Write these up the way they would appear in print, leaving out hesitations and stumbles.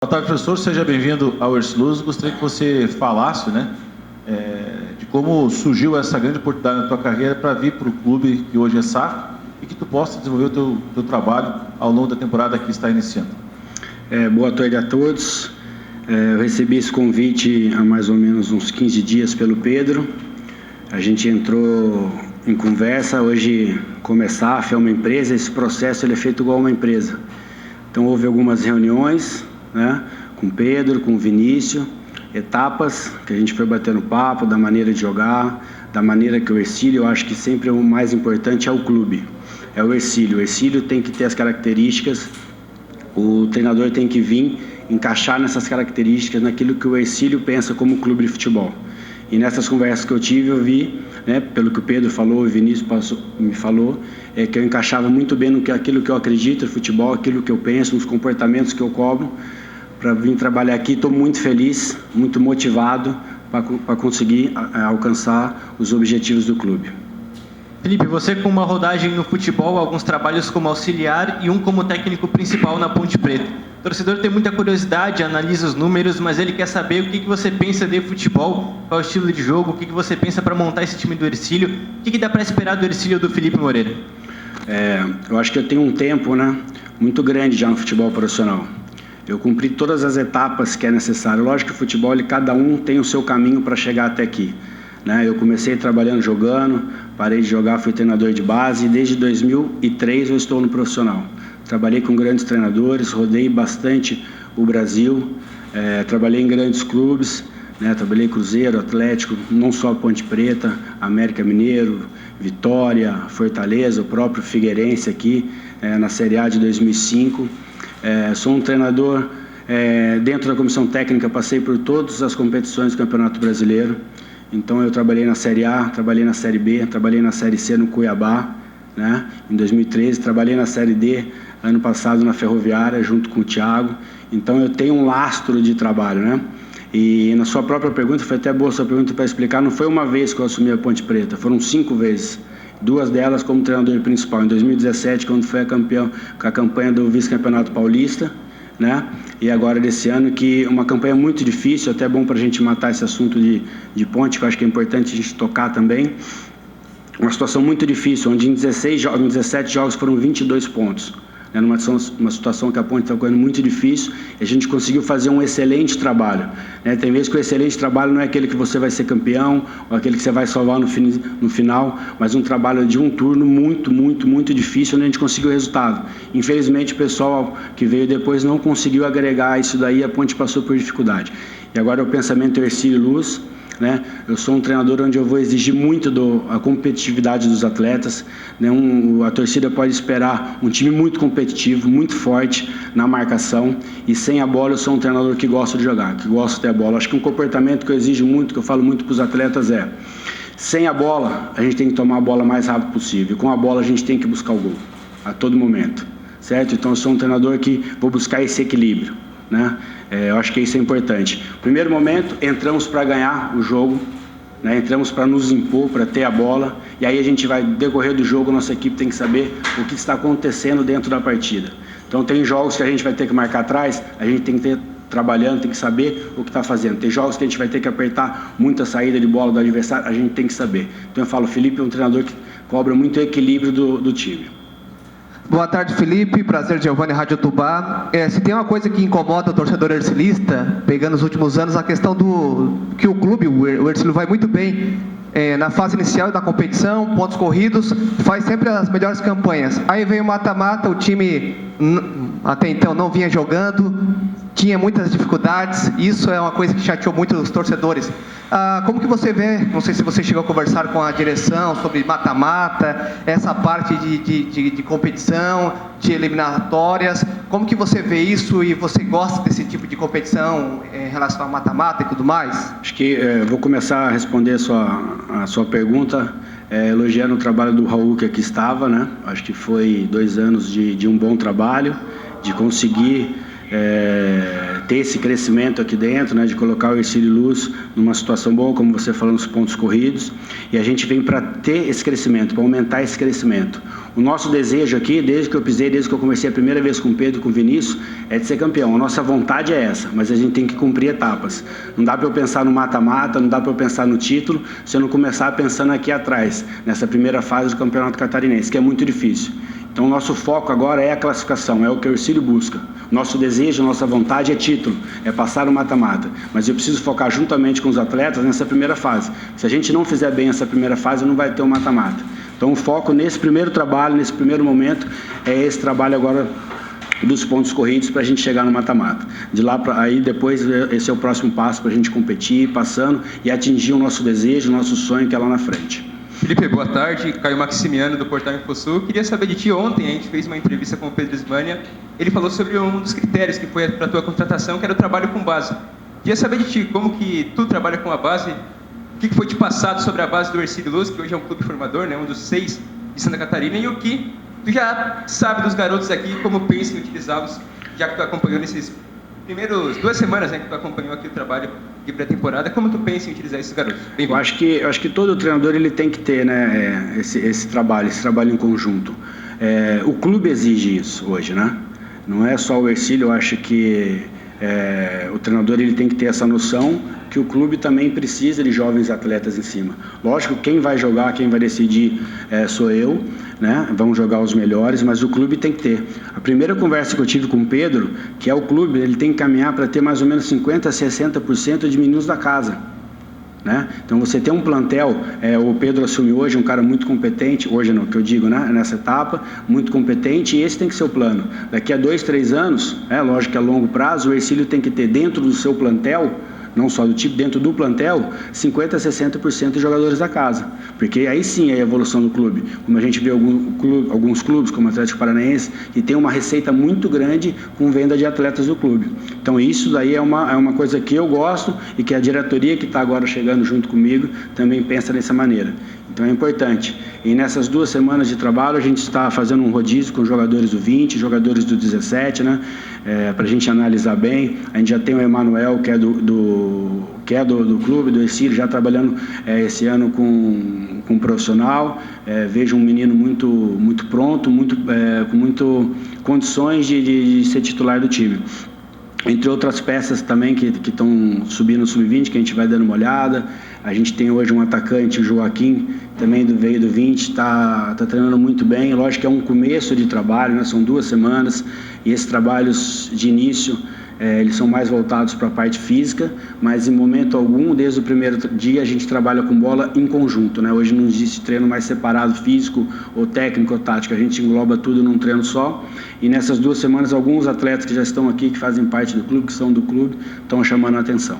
Boa tarde, professor. Seja bem-vindo ao Ercílio. Gostaria que você falasse, de como surgiu essa grande oportunidade na tua carreira para vir para o clube que hoje é SAF e que tu possa desenvolver o teu trabalho ao longo da temporada que está iniciando. Boa tarde a todos. Eu recebi esse convite há mais ou menos uns 15 dias pelo Pedro. A gente entrou em conversa. Hoje, como é SAF, é uma empresa, esse processo ele é feito igual uma empresa. Então, houve algumas reuniões, com o Pedro, com o Vinícius, etapas que a gente foi batendo papo, da maneira de jogar, da maneira que o Ercílio, eu acho que sempre o mais importante é o clube, é o Ercílio. O Ercílio tem que ter as características, o treinador tem que vir encaixar nessas características, naquilo que o Ercílio pensa como clube de futebol. E nessas conversas que eu tive, eu vi, pelo que o Pedro falou, o Vinícius me falou, que eu encaixava muito bem aquilo que eu acredito no futebol, aquilo que eu penso, nos comportamentos que eu cobro, para vir trabalhar aqui. Estou muito feliz, muito motivado para conseguir alcançar os objetivos do clube. Felipe, você com uma rodagem no futebol, alguns trabalhos como auxiliar e um como técnico principal na Ponte Preta. O torcedor tem muita curiosidade, analisa os números, mas ele quer saber o que você pensa de futebol, qual é o estilo de jogo, o que você pensa para montar esse time do Ercílio, o que dá para esperar do Ercílio do Felipe Moreira? Eu acho que eu tenho um tempo muito grande já no futebol profissional. Eu cumpri todas as etapas que é necessário. Lógico que o futebol, cada um tem o seu caminho para chegar até aqui. Eu comecei trabalhando jogando, parei de jogar, fui treinador de base e desde 2003 eu estou no profissional. Trabalhei com grandes treinadores, rodei bastante o Brasil, trabalhei em grandes clubes, trabalhei Cruzeiro, Atlético, não só Ponte Preta, América Mineiro, Vitória, Fortaleza, o próprio Figueirense aqui, na Série A de 2005. Sou um treinador, dentro da comissão técnica, passei por todas as competições do Campeonato Brasileiro. Então eu trabalhei na Série A, trabalhei na Série B, trabalhei na Série C no Cuiabá, em 2013, trabalhei na Série D ano passado na Ferroviária, junto com o Thiago. Então eu tenho um lastro de trabalho, E na sua própria pergunta, foi até boa a sua pergunta para explicar, não foi uma vez que eu assumi a Ponte Preta, foram 5 vezes. 2 delas como treinador principal, em 2017, quando foi a campanha do vice-campeonato paulista, E agora desse ano, que uma campanha muito difícil, até bom para a gente matar esse assunto de ponte, que eu acho que é importante a gente tocar também. Uma situação muito difícil, onde em 17 jogos foram 22 pontos. Numa situação que a ponte está correndo muito difícil, e a gente conseguiu fazer um excelente trabalho. Tem vezes que o excelente trabalho não é aquele que você vai ser campeão, ou aquele que você vai salvar no final, mas um trabalho de um turno muito, muito, muito difícil, onde a gente conseguiu o resultado. Infelizmente, o pessoal que veio depois não conseguiu agregar isso daí, a ponte passou por dificuldade. E agora o pensamento Ercílio Luz. Eu sou um treinador onde eu vou exigir muito a competitividade dos atletas. A torcida pode esperar um time muito competitivo, muito forte na marcação, e sem a bola eu sou um treinador que gosta de jogar, que gosta de ter a bola. Acho que um comportamento que eu exijo muito, que eu falo muito para os atletas sem a bola a gente tem que tomar a bola o mais rápido possível, e com a bola a gente tem que buscar o gol a todo momento, certo? Então eu sou um treinador que vou buscar esse equilíbrio. Eu acho que isso é importante. Primeiro momento, entramos para ganhar o jogo, entramos para nos impor, para ter a bola, e aí a gente vai decorrer do jogo, nossa equipe tem que saber o que está acontecendo dentro da partida. Então tem jogos que a gente vai ter que marcar atrás, a gente tem que ter trabalhando, tem que saber o que está fazendo. Tem jogos que a gente vai ter que apertar muita saída de bola do adversário, a gente tem que saber. Então eu falo, o Felipe é um treinador que cobra muito o equilíbrio do time. Boa tarde, Felipe. Prazer, Giovanni, Rádio Tubá. Se tem uma coisa que incomoda o torcedor ercilista, pegando os últimos anos, a questão que o clube, o Ercílio, vai muito bem na fase inicial da competição, pontos corridos, faz sempre as melhores campanhas. Aí vem o mata-mata, o time até então não vinha jogando, tinha muitas dificuldades, isso é uma coisa que chateou muito os torcedores. Como que você vê, não sei se você chegou a conversar com a direção sobre mata-mata, essa parte de competição, de eliminatórias, como que você vê isso e você gosta desse tipo de competição em relação a mata-mata e tudo mais? Acho que vou começar a responder a sua pergunta, elogiando o trabalho do Raul que aqui estava, Acho que foi 2 anos de um bom trabalho, de conseguir ter esse crescimento aqui dentro, né, de colocar o Hercílio Luz numa situação boa, como você falou, nos pontos corridos, e a gente vem para ter esse crescimento, para aumentar esse crescimento. O nosso desejo aqui, desde que eu pisei, desde que eu comecei a primeira vez com o Pedro e com o Vinícius, é de ser campeão. A nossa vontade é essa, mas a gente tem que cumprir etapas. Não dá para eu pensar no mata-mata, não dá para eu pensar no título, se eu não começar pensando aqui atrás, nessa primeira fase do Campeonato Catarinense, que é muito difícil. Então, o nosso foco agora é a classificação, é o que o Hercílio busca. Nosso desejo, nossa vontade é título, é passar o mata-mata. Mas eu preciso focar juntamente com os atletas nessa primeira fase. Se a gente não fizer bem essa primeira fase, não vai ter o mata-mata. Então, o foco nesse primeiro trabalho, nesse primeiro momento, é esse trabalho agora dos pontos corridos para a gente chegar no mata-mata. De lá para aí, depois, esse é o próximo passo para a gente competir, passando e atingir o nosso desejo, o nosso sonho que é lá na frente. Felipe, boa tarde. Caio Maximiano, do Portal Infosul. Queria saber de ti, ontem a gente fez uma entrevista com o Pedro Ismania. Ele falou sobre um dos critérios que foi para a tua contratação, que era o trabalho com base. Queria saber de ti, como que tu trabalha com a base, o que foi te passado sobre a base do Hercílio Luz, que hoje é um clube formador, né, um dos 6 de Santa Catarina, e o que tu já sabe dos garotos aqui, como pensa em utilizá-los, já que tu acompanhou nesses primeiros 2 semanas, né, que tu acompanhou aqui o trabalho de pré-temporada, como tu pensa em utilizar esses garotos? Eu acho que todo treinador ele tem que ter, né, esse trabalho em conjunto. O clube exige isso hoje, né? Não é só o Hercílio, eu acho que o treinador ele tem que ter essa noção que o clube também precisa de jovens atletas em cima. Lógico, quem vai jogar, quem vai decidir sou eu, né? Vamos jogar os melhores, mas o clube tem que ter. A primeira conversa que eu tive com o Pedro, que é o clube, ele tem que caminhar para ter mais ou menos 50% a 60% de meninos da casa. Né? Então você tem um plantel, o Pedro assume hoje um cara muito competente, hoje não, que eu digo, né? Nessa etapa, muito competente, e esse tem que ser o plano. Daqui a 2, 3 anos, lógico que a longo prazo, o Hercílio tem que ter dentro do seu plantel, não só do tipo, dentro do plantel, 50% a 60% de jogadores da casa. Porque aí sim é a evolução do clube. Como a gente vê alguns clubes, como o Atlético Paranaense, que tem uma receita muito grande com venda de atletas do clube. Então isso daí é uma coisa que eu gosto e que a diretoria que está agora chegando junto comigo também pensa dessa maneira. Então é importante. E nessas 2 semanas de trabalho a gente está fazendo um rodízio com jogadores do 20, jogadores do 17, né? Para a gente analisar bem. A gente já tem o Emanuel, que é do clube, do Hercílio, já trabalhando esse ano com um profissional. Vejo um menino muito pronto, com muitas condições de ser titular do time. Entre outras peças também que estão subindo no sub-20, que a gente vai dando uma olhada. A gente tem hoje um atacante, o Joaquim, também veio do 20, está treinando muito bem. Lógico que é um começo de trabalho, né? São 2 semanas, e esses trabalhos de início, eles são mais voltados para a parte física, mas em momento algum, desde o primeiro dia, a gente trabalha com bola em conjunto, né? Hoje não existe treino mais separado, físico ou técnico ou tático, a gente engloba tudo num treino só, e nessas 2 semanas, alguns atletas que já estão aqui, que fazem parte do clube, que são do clube, estão chamando a atenção.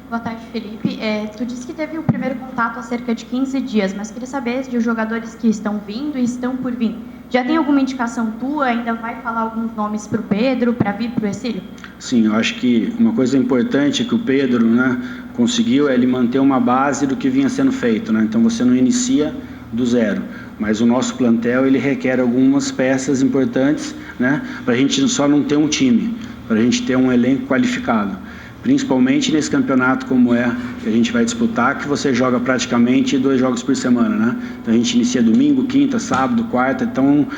Boa tarde, Felipe. Tu disse que teve o primeiro contato há cerca de 15 dias, mas queria saber de os jogadores que estão vindo e estão por vir. Já tem alguma indicação tua? Ainda vai falar alguns nomes para o Pedro, para vir para o Hercílio? Sim, eu acho que uma coisa importante que o Pedro, né, conseguiu é ele manter uma base do que vinha sendo feito, né? Então você não inicia do zero, mas o nosso plantel ele requer algumas peças importantes, né, para a gente só não ter um time, para a gente ter um elenco qualificado. Principalmente nesse campeonato como que a gente vai disputar, que você joga praticamente 2 jogos por semana, né? Então a gente inicia domingo, quinta, sábado, quarta, então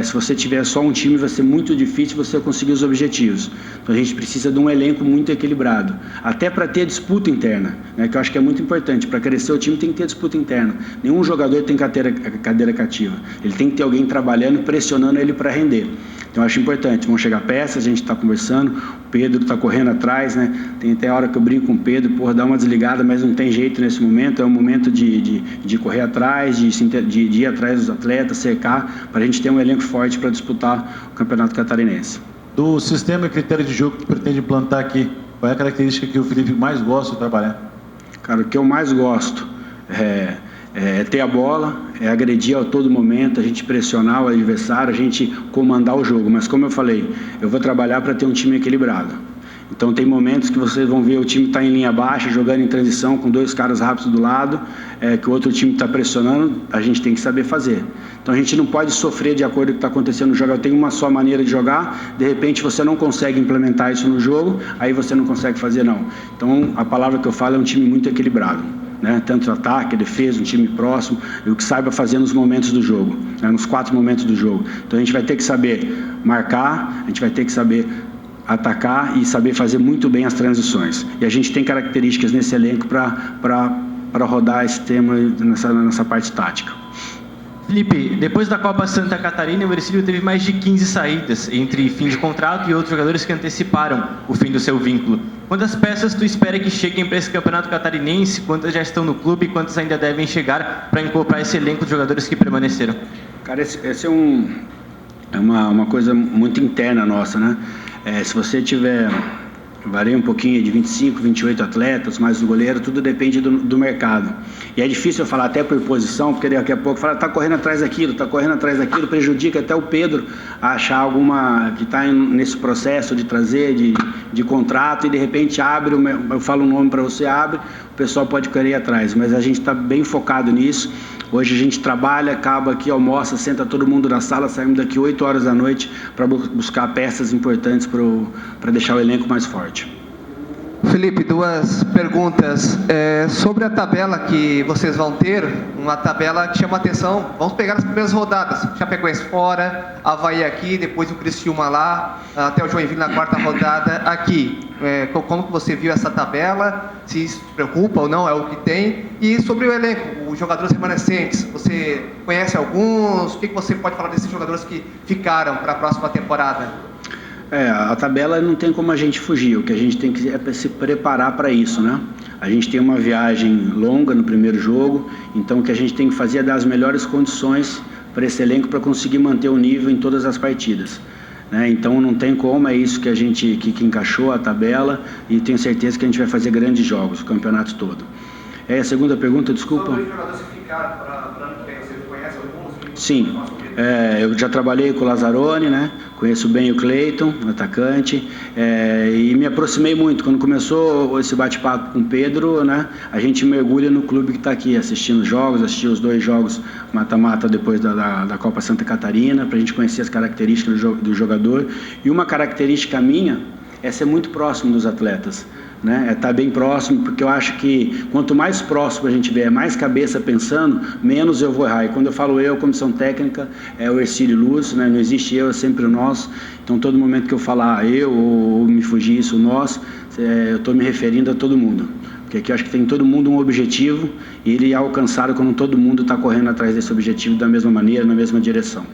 se você tiver só um time vai ser muito difícil você conseguir os objetivos. Então a gente precisa de um elenco muito equilibrado, até para ter disputa interna, né? Que eu acho que é muito importante, para crescer o time tem que ter disputa interna. Nenhum jogador tem cadeira cativa, ele tem que ter alguém trabalhando, pressionando ele para render. Então eu acho importante, vão chegar peças, a gente está conversando, o Pedro está correndo atrás, né? Tem até a hora que eu brinco com o Pedro, dá uma desligada, mas não tem jeito nesse momento, é o momento de correr atrás, de ir atrás dos atletas, cercar, para a gente ter um elenco forte para disputar o Campeonato Catarinense. Do sistema e critério de jogo que pretende implantar aqui, qual é a característica que o Felipe mais gosta de trabalhar? Cara, o que eu mais gosto é ter a bola, é agredir a todo momento, a gente pressionar o adversário, a gente comandar o jogo. Mas como eu falei, eu vou trabalhar para ter um time equilibrado. Então tem momentos que vocês vão ver o time está em linha baixa, jogando em transição com 2 caras rápidos do lado, que o outro time está pressionando, a gente tem que saber fazer. Então a gente não pode sofrer de acordo com o que está acontecendo no jogo. Eu tenho uma só maneira de jogar, de repente você não consegue implementar isso no jogo, aí você não consegue fazer não. Então a palavra que eu falo é um time muito equilibrado, né? Tanto ataque, defesa, um time próximo, e o que saiba fazer nos momentos do jogo, né? Nos 4 momentos do jogo. Então a gente vai ter que saber marcar, a gente vai ter que saber atacar e saber fazer muito bem as transições. E a gente tem características nesse elenco para rodar esse tema nessa parte tática. Felipe, depois da Copa Santa Catarina, o Hercílio teve mais de 15 saídas, entre fim de contrato e outros jogadores que anteciparam o fim do seu vínculo. Quantas peças tu espera que cheguem para esse campeonato catarinense? Quantas já estão no clube e quantas ainda devem chegar para incorporar esse elenco de jogadores que permaneceram? Cara, esse é uma coisa muito interna nossa, né? Se você tiver... varia um pouquinho de 25, 28 atletas, mais um goleiro, tudo depende do mercado. E é difícil eu falar até por posição, porque daqui a pouco fala, tá correndo atrás daquilo, prejudica até o Pedro a achar alguma que está nesse processo de trazer, de contrato, e de repente abre, eu falo um nome para você, abre, o pessoal pode querer ir atrás, mas a gente está bem focado nisso. Hoje a gente trabalha, acaba aqui, almoça, senta todo mundo na sala, saímos daqui 8 horas da noite para buscar peças importantes para deixar o elenco mais forte. Felipe, 2 perguntas. Sobre a tabela que vocês vão ter, uma tabela que chama atenção. Vamos pegar as primeiras rodadas. Chapecoense fora, Avaí aqui, depois o Criciúma lá, até o Joinville na 4ª rodada aqui. Como que você viu essa tabela? Se isso preocupa ou não, é o que tem. E sobre o elenco, os jogadores remanescentes, você conhece alguns? O que você pode falar desses jogadores que ficaram para a próxima temporada? A tabela não tem como a gente fugir, o que a gente tem que é se preparar para isso, né? A gente tem uma viagem longa no primeiro jogo, então o que a gente tem que fazer é dar as melhores condições para esse elenco para conseguir manter o nível em todas as partidas, né? Então não tem como, é isso que a gente que encaixou a tabela, e tenho certeza que a gente vai fazer grandes jogos, o campeonato todo. A segunda pergunta, desculpa. Sobre os jogadores que ficaram para ano que vem, você conhece alguns? Sim, eu já trabalhei com o Lazzaroni, né? Conheço bem o Cleiton, atacante, e me aproximei muito. Quando começou esse bate-papo com o Pedro, né? A gente mergulha no clube que está aqui, assistindo jogos, assisti os 2 jogos mata-mata depois da Copa Santa Catarina, para a gente conhecer as características do jogador. E uma característica minha é ser muito próximo dos atletas, né? É estar bem próximo, porque eu acho que quanto mais próximo a gente vier, mais cabeça pensando, menos eu vou errar. E quando eu falo eu, comissão técnica, é o Hercílio Luz, né? Não existe eu, é sempre o nós. Então todo momento que eu falar eu ou me fugir isso, nós, eu estou me referindo a todo mundo. Porque aqui eu acho que tem todo mundo um objetivo, e ele é alcançado quando todo mundo está correndo atrás desse objetivo da mesma maneira, na mesma direção.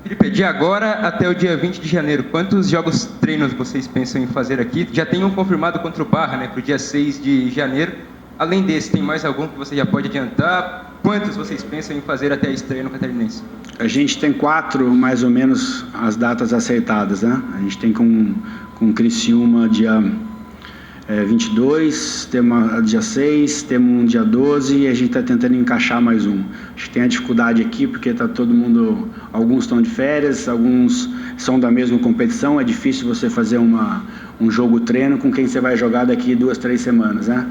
Felipe, de agora até o dia 20 de janeiro, quantos jogos treinos vocês pensam em fazer aqui? Já tem um confirmado contra o Barra, né, para o dia 6 de janeiro. Além desse, tem mais algum que você já pode adiantar? Quantos vocês pensam em fazer até a estreia no Catarinense? A gente tem 4, mais ou menos, as datas acertadas, né? A gente tem com Criciúma dia 22, temos dia 6, temos um dia 12 e a gente está tentando encaixar mais um. Acho que tem a dificuldade aqui porque está todo mundo, alguns estão de férias, alguns são da mesma competição, é difícil você fazer um jogo treino com quem você vai jogar daqui 2, 3 semanas, né?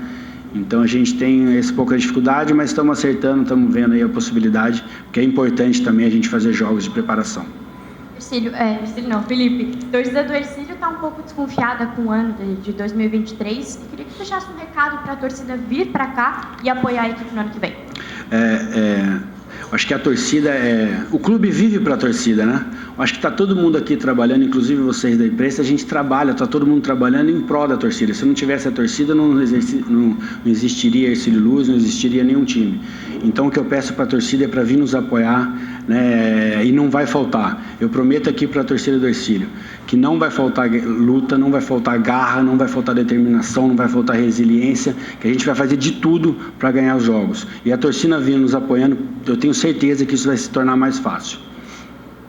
Então a gente tem essa pouca dificuldade, mas estamos acertando, estamos vendo aí a possibilidade, porque é importante também a gente fazer jogos de preparação. Felipe, a torcida do Hercílio está um pouco desconfiada com o ano de 2023 e queria que você deixasse um recado para a torcida vir para cá e apoiar a equipe no ano que vem. Acho que a torcida o clube vive para a torcida, né? Acho que está todo mundo aqui trabalhando, inclusive vocês da imprensa, a gente trabalha, está todo mundo trabalhando em prol da torcida. Se não tivesse a torcida, não existiria Hercílio Luz, não existiria nenhum time. Então o que eu peço para a torcida é para vir nos apoiar, né? E não vai faltar. Eu prometo aqui para a torcida do Hercílio que não vai faltar luta, não vai faltar garra, não vai faltar determinação, não vai faltar resiliência, que a gente vai fazer de tudo para ganhar os jogos. E a torcida vindo nos apoiando, eu tenho certeza que isso vai se tornar mais fácil.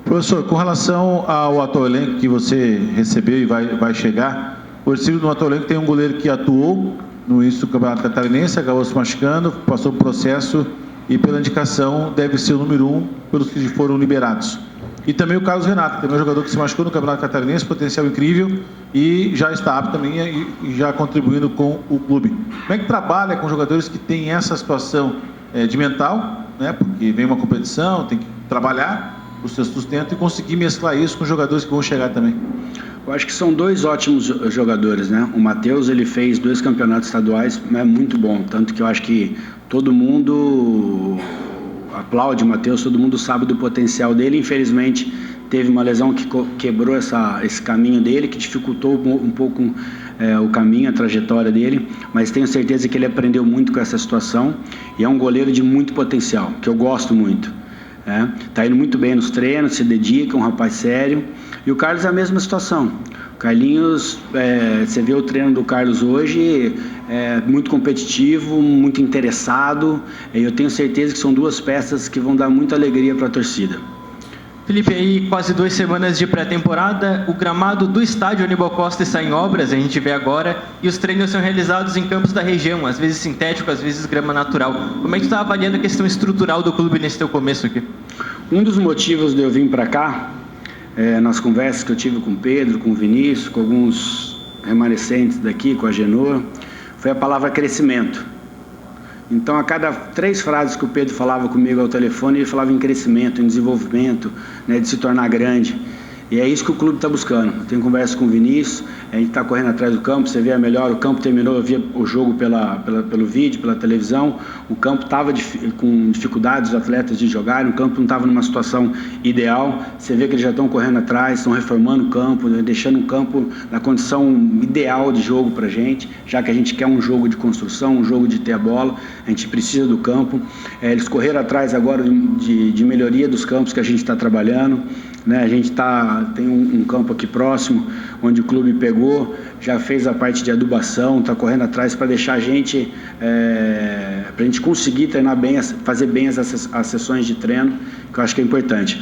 Professor, com relação ao atual elenco que você recebeu e vai chegar, o Hercílio no atual elenco tem um goleiro que atuou no início do Campeonato Catarinense, acabou se machucando, passou por processo e pela indicação deve ser o número 1 pelos que foram liberados. E também o Carlos Renato, também é um jogador que se machucou no Campeonato Catarinense, potencial incrível e já está apto também e já contribuindo com o clube. Como é que trabalha com jogadores que têm essa situação de mental, né? Porque vem uma competição, tem que trabalhar o seu sustento e conseguir mesclar isso com jogadores que vão chegar também? Eu acho que são dois ótimos jogadores, né? O Matheus, ele fez 2 campeonatos estaduais, é muito bom, tanto que eu acho que todo mundo aplaude o Matheus, todo mundo sabe do potencial dele. Infelizmente, teve uma lesão que quebrou esse caminho dele, que dificultou um pouco o caminho, a trajetória dele, mas tenho certeza que ele aprendeu muito com essa situação e é um goleiro de muito potencial, que eu gosto muito. Tá indo muito bem nos treinos, se dedica, um rapaz sério. E o Carlos é a mesma situação. O Carlinhos, você vê o treino do Carlos hoje, muito competitivo, muito interessado. E eu tenho certeza que são 2 peças que vão dar muita alegria para a torcida. Felipe, aí quase 2 semanas de pré-temporada, o gramado do estádio Aníbal Costa está em obras, a gente vê agora, e os treinos são realizados em campos da região, às vezes sintético, às vezes grama natural. Como é que tu está avaliando a questão estrutural do clube nesse teu começo aqui? Um dos motivos de eu vir para cá, nas conversas que eu tive com o Pedro, com o Vinícius, com alguns remanescentes daqui, com a Genor, foi a palavra crescimento. Então, a cada 3 frases que o Pedro falava comigo ao telefone, ele falava em crescimento, em desenvolvimento, né, de se tornar grande. E é isso que o clube está buscando. Eu tenho conversa com o Vinícius, a gente está correndo atrás do campo, você vê melhor, o campo terminou, eu via o jogo pelo vídeo, pela televisão, o campo estava com dificuldades, os atletas de jogarem, o campo não estava numa situação ideal, você vê que eles já estão correndo atrás, estão reformando o campo, deixando o campo na condição ideal de jogo para a gente, já que a gente quer um jogo de construção, um jogo de ter a bola, a gente precisa do campo. Eles correram atrás agora de melhoria dos campos que a gente está trabalhando, né? A gente tem um campo aqui próximo, onde o clube pegou, já fez a parte de adubação, está correndo atrás para deixar a gente, para a gente conseguir treinar bem, fazer bem as sessões de treino, que eu acho que é importante.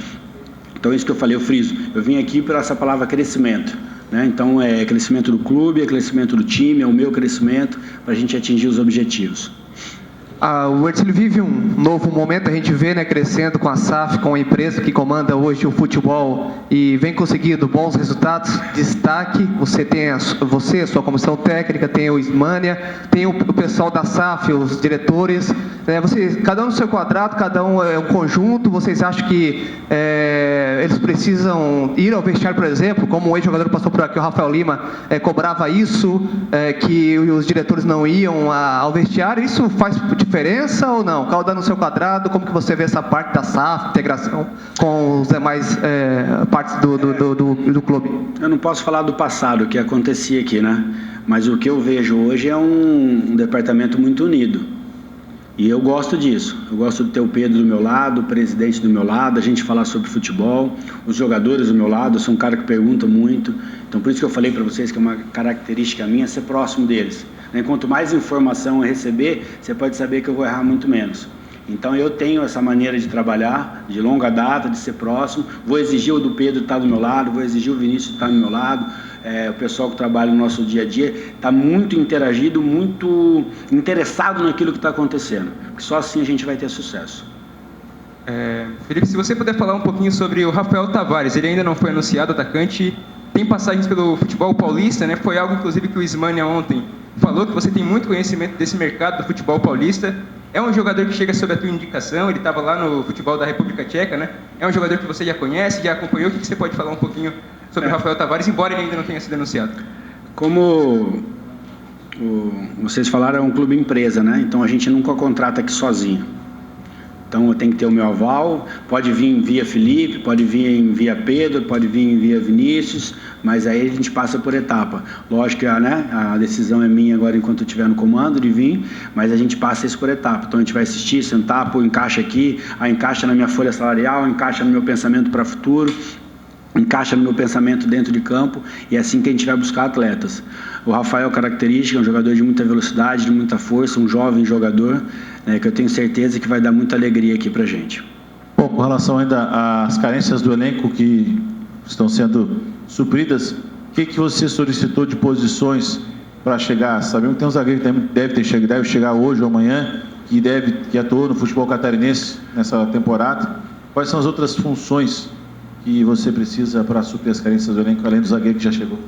Então, isso que eu falei, eu friso, eu vim aqui por essa palavra crescimento, né? Então, é crescimento do clube, é crescimento do time, é o meu crescimento, para a gente atingir os objetivos. O Ercílio vive um novo momento, a gente vê, né, crescendo com a SAF, com a empresa que comanda hoje o futebol e vem conseguindo bons resultados. Destaque, você tem a sua comissão técnica, tem o Ismânia, tem o pessoal da SAF, os diretores, né, cada um no seu quadrado, cada um é um conjunto. Vocês acham que eles precisam ir ao vestiário, por exemplo, como o ex-jogador que passou por aqui, o Rafael Lima, cobrava isso, que os diretores não iam ao vestiário? Isso faz diferença ou não? Cada no seu quadrado, como que você vê essa parte da SAF, integração com os demais partes do clube? Eu não posso falar do passado, o que acontecia aqui, né? Mas o que eu vejo hoje é um departamento muito unido. E eu gosto disso. Eu gosto de ter o Pedro do meu lado, o presidente do meu lado, a gente falar sobre futebol, os jogadores do meu lado. Eu sou um cara que pergunta muito. Então, por isso que eu falei para vocês que é uma característica minha ser próximo deles. Quanto mais informação eu receber, você pode saber que eu vou errar muito menos. Então, eu tenho essa maneira de trabalhar, de longa data, de ser próximo. Vou exigir o do Pedro estar do meu lado, vou exigir o Vinícius estar do meu lado. O pessoal que trabalha no nosso dia a dia está muito interagido, muito interessado naquilo que está acontecendo. Porque só assim a gente vai ter sucesso. Felipe, se você puder falar um pouquinho sobre o Rafael Tavares, ele ainda não foi anunciado, atacante, tem passagens pelo futebol paulista, né? Foi algo, inclusive, que o Ismânia ontem falou, que você tem muito conhecimento desse mercado do futebol paulista. É um jogador que chega sob a tua indicação, ele estava lá no futebol da República Tcheca, né? É um jogador que você já conhece, já acompanhou. O que você pode falar um pouquinho sobre o Rafael Tavares, embora ele ainda não tenha sido anunciado? Como vocês falaram, é um clube empresa, né? Então a gente nunca contrata aqui sozinho. Então eu tenho que ter o meu aval, pode vir via Felipe, pode vir via Pedro, pode vir via Vinícius, mas aí a gente passa por etapa. Lógico que a decisão é minha agora enquanto eu estiver no comando de vir, mas a gente passa isso por etapa. Então a gente vai assistir, sentar, pôr encaixa aqui, encaixa na minha folha salarial, encaixa no meu pensamento para o futuro, encaixa no meu pensamento dentro de campo, e é assim que a gente vai buscar atletas. O Rafael, característica, é um jogador de muita velocidade, de muita força, um jovem jogador, que eu tenho certeza que vai dar muita alegria aqui pra gente. Bom, com relação ainda às carências do elenco que estão sendo supridas, o que você solicitou de posições para chegar? Sabemos que tem um zagueiro que deve chegar hoje ou amanhã, que atuou no futebol catarinense nessa temporada. Quais são as outras funções que você precisa para suprir as carências do elenco, além do zagueiro que já chegou?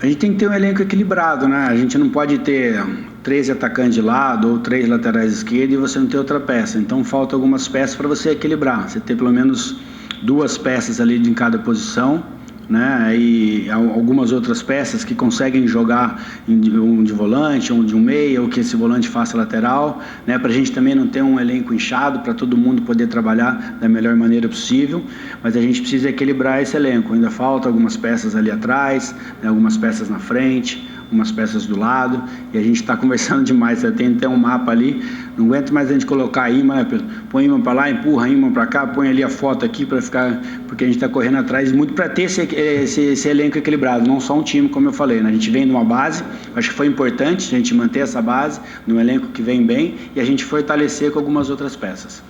A gente tem que ter um elenco equilibrado, né? A gente não pode ter 13 atacantes de lado ou 3 laterais esquerdos e você não ter outra peça. Então faltam algumas peças para você equilibrar. Você ter pelo menos 2 peças ali em cada posição, né? E algumas outras peças que conseguem jogar um de volante, um de um meia, ou que esse volante faça lateral, né? Para a gente também não ter um elenco inchado, para todo mundo poder trabalhar da melhor maneira possível, mas a gente precisa equilibrar esse elenco. Ainda falta algumas peças ali atrás, né? Algumas peças na frente, umas peças do lado, e a gente está conversando demais. Tem até um mapa ali, não aguento mais a gente colocar imã, né, Pedro? Põe imã para lá, empurra imã para cá, põe ali a foto aqui para ficar, porque a gente está correndo atrás muito para ter esse elenco equilibrado, não só um time, como eu falei, né? A gente vem de uma base, acho que foi importante a gente manter essa base, num elenco que vem bem, e a gente fortalecer com algumas outras peças.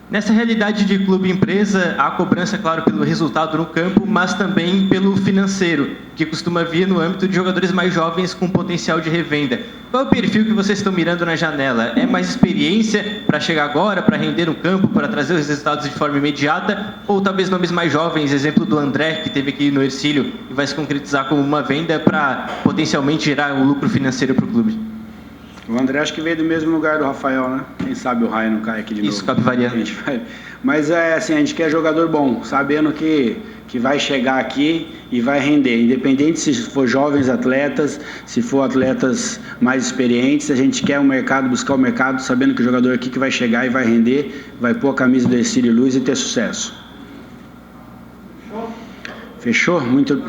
Nessa realidade de clube e empresa, há cobrança, claro, pelo resultado no campo, mas também pelo financeiro, que costuma vir no âmbito de jogadores mais jovens com potencial de revenda. Qual é o perfil que vocês estão mirando na janela? É mais experiência para chegar agora, para render no campo, para trazer os resultados de forma imediata? Ou talvez nomes mais jovens, exemplo do André, que teve aqui no Hercílio e vai se concretizar como uma venda para potencialmente gerar um lucro financeiro para o clube? O André acho que veio do mesmo lugar do Rafael, né? Quem sabe o Raio não cai aqui de novo. Isso, Capivariano. Mas assim, a gente quer jogador bom, sabendo que vai chegar aqui e vai render. Independente se for jovens atletas, se for atletas mais experientes, a gente quer buscar o mercado, sabendo que o jogador aqui que vai chegar e vai render, vai pôr a camisa do Hercílio Luz e ter sucesso. Fechou? Muito...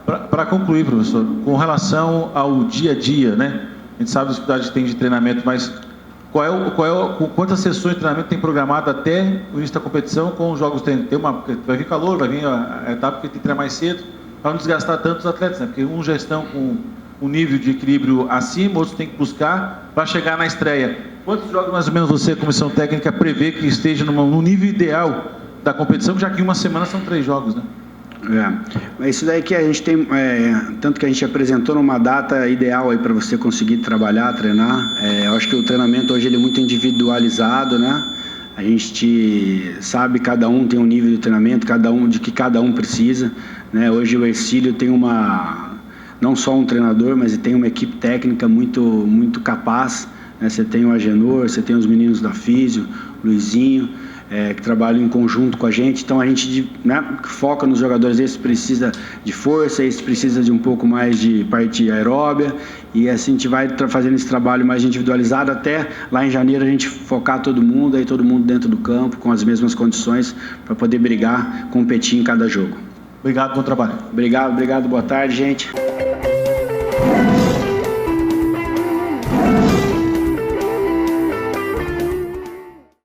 Para concluir, professor, com relação ao dia a dia, né? A gente sabe as dificuldades que tem de treinamento, mas quantas sessões de treinamento tem programado até o início da competição com os jogos treinos? Vai vir calor, vai vir a etapa que tem que treinar mais cedo, para não desgastar tanto os atletas, né? Porque uns já estão com um nível de equilíbrio acima, outros têm que buscar para chegar na estreia. Quantos jogos mais ou menos você, a comissão técnica, prevê que esteja no nível ideal da competição, já que em uma semana são 3 jogos, né? É isso daí que a gente tem, tanto que a gente apresentou numa data ideal aí para você conseguir trabalhar, treinar. Eu acho que o treinamento hoje ele é muito individualizado, né? A gente sabe, cada um tem um nível de treinamento, de que cada um precisa, né? Hoje o Hercílio tem não só um treinador, mas tem uma equipe técnica muito capaz, né? Você tem o Agenor, você tem os meninos da Físio, Luizinho, que trabalham em conjunto com a gente. Então a gente, né, foca nos jogadores. Esse precisa de força, esse precisa de um pouco mais de parte aeróbia, e assim a gente vai fazendo esse trabalho mais individualizado até lá em janeiro a gente focar todo mundo, aí todo mundo dentro do campo com as mesmas condições para poder brigar, competir em cada jogo. Obrigado, bom trabalho. Obrigado, boa tarde, gente.